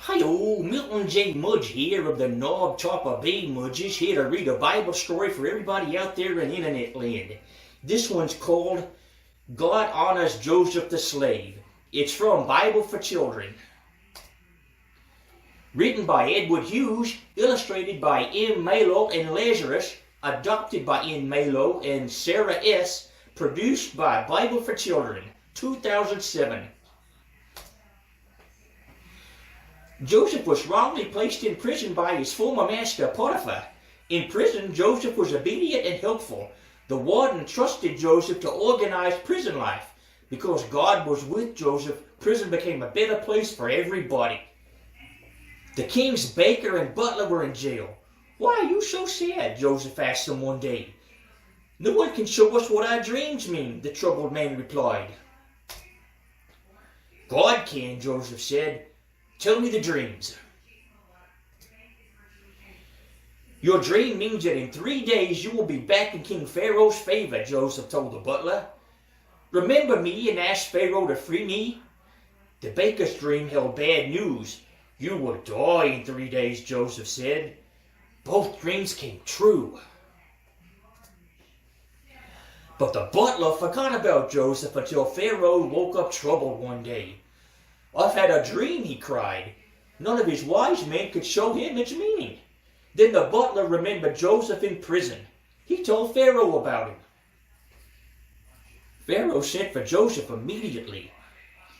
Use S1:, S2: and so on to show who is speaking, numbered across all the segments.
S1: Hi-yo, Milton J. Mudge here of the Knob Chopper Bay Mudges, here to read a Bible story for everybody out there in internet land. This one's called God Honors Joseph the Slave. It's from Bible for Children. Written by Edward Hughes, illustrated by M. Malo and Lazarus, adopted by N. Malo and Sarah S., produced by Bible for Children, 2007. Joseph was wrongly placed in prison by his former master, Potiphar. In prison, Joseph was obedient and helpful. The warden trusted Joseph to organize prison life. Because God was with Joseph, prison became a better place for everybody. The king's baker and butler were in jail. "Why are you so sad?" Joseph asked them one day. "No one can show us what our dreams mean," the troubled man replied. "God can," Joseph said. "Tell me the dreams." "Your dream means that in 3 days you will be back in King Pharaoh's favor," Joseph told the butler. "Remember me and ask Pharaoh to free me." The baker's dream held bad news. "You will die in 3 days," Joseph said. Both dreams came true. But the butler forgot about Joseph until Pharaoh woke up troubled one day. "I've had a dream," he cried. None of his wise men could show him its meaning. Then the butler remembered Joseph in prison. He told Pharaoh about him. Pharaoh sent for Joseph immediately.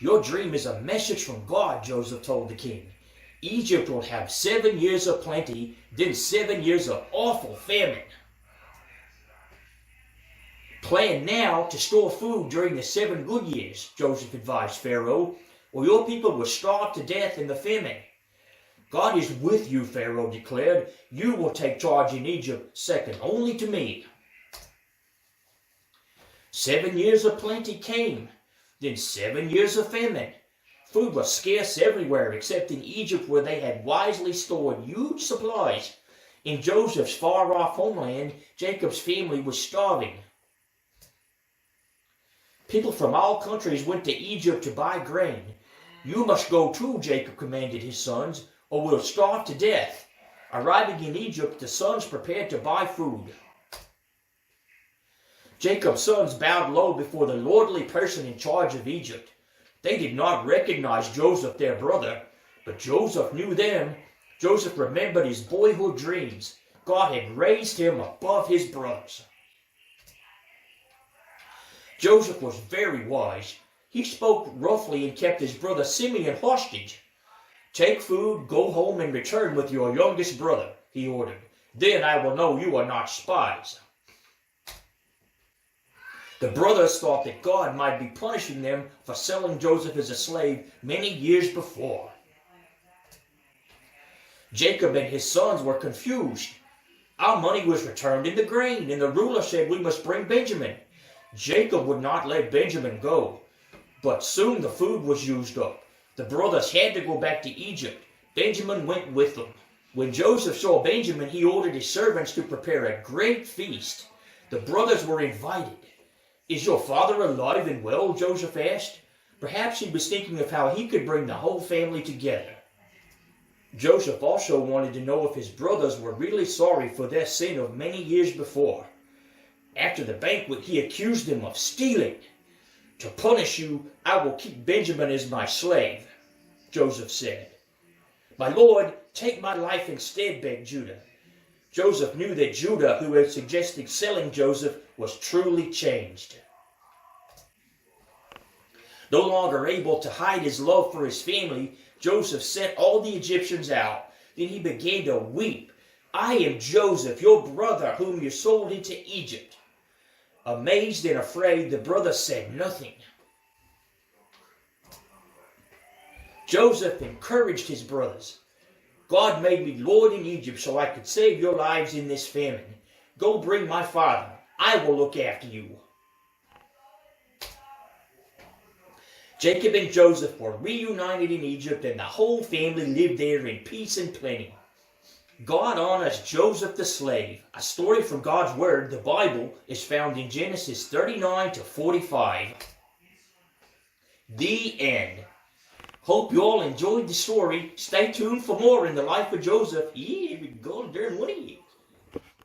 S1: "Your dream is a message from God," Joseph told the king. "Egypt will have 7 years of plenty, then 7 years of awful famine. Plan now to store food during the 7 good years," Joseph advised Pharaoh, "or your people will starve to death in the famine." "God is with you," Pharaoh declared. "You will take charge in Egypt, second only to me." 7 years of plenty came, then 7 years of famine. Food was scarce everywhere except in Egypt, where they had wisely stored huge supplies. In Joseph's far-off homeland, Jacob's family was starving. People from all countries went to Egypt to buy grain. "You must go too," Jacob commanded his sons, "or we'll starve to death." Arriving in Egypt, the sons prepared to buy food. Jacob's sons bowed low before the lordly person in charge of Egypt. They did not recognize Joseph, their brother, but Joseph knew them. Joseph remembered his boyhood dreams. God had raised him above his brothers. Joseph was very wise. He spoke roughly and kept his brother Simeon hostage. "Take food, go home, and return with your youngest brother," he ordered. "Then I will know you are not spies." The brothers thought that God might be punishing them for selling Joseph as a slave many years before. Jacob and his sons were confused. "Our money was returned in the grain, and the ruler said we must bring Benjamin." Jacob would not let Benjamin go. But soon the food was used up. The brothers had to go back to Egypt. Benjamin went with them. When Joseph saw Benjamin, he ordered his servants to prepare a great feast. The brothers were invited. "Is your father alive and well?" Joseph asked. Perhaps he was thinking of how he could bring the whole family together. Joseph also wanted to know if his brothers were really sorry for their sin of many years before. After the banquet, he accused them of stealing. "To punish you, I will keep Benjamin as my slave," Joseph said. "My lord, take my life instead," begged Judah. Joseph knew that Judah, who had suggested selling Joseph, was truly changed. No longer able to hide his love for his family, Joseph sent all the Egyptians out. Then he began to weep. "I am Joseph, your brother, whom you sold into Egypt." Amazed and afraid, the brothers said nothing. Joseph encouraged his brothers. "God made me lord in Egypt so I could save your lives in this famine. Go bring my father. I will look after you." Jacob and Joseph were reunited in Egypt, and the whole family lived there in peace and plenty. God honors Joseph the slave. A story from God's Word, the Bible, is found in Genesis 39 to 45. The end. Hope you all enjoyed the story. Stay tuned for more in the life of Joseph. Yeah, we're going during one of you.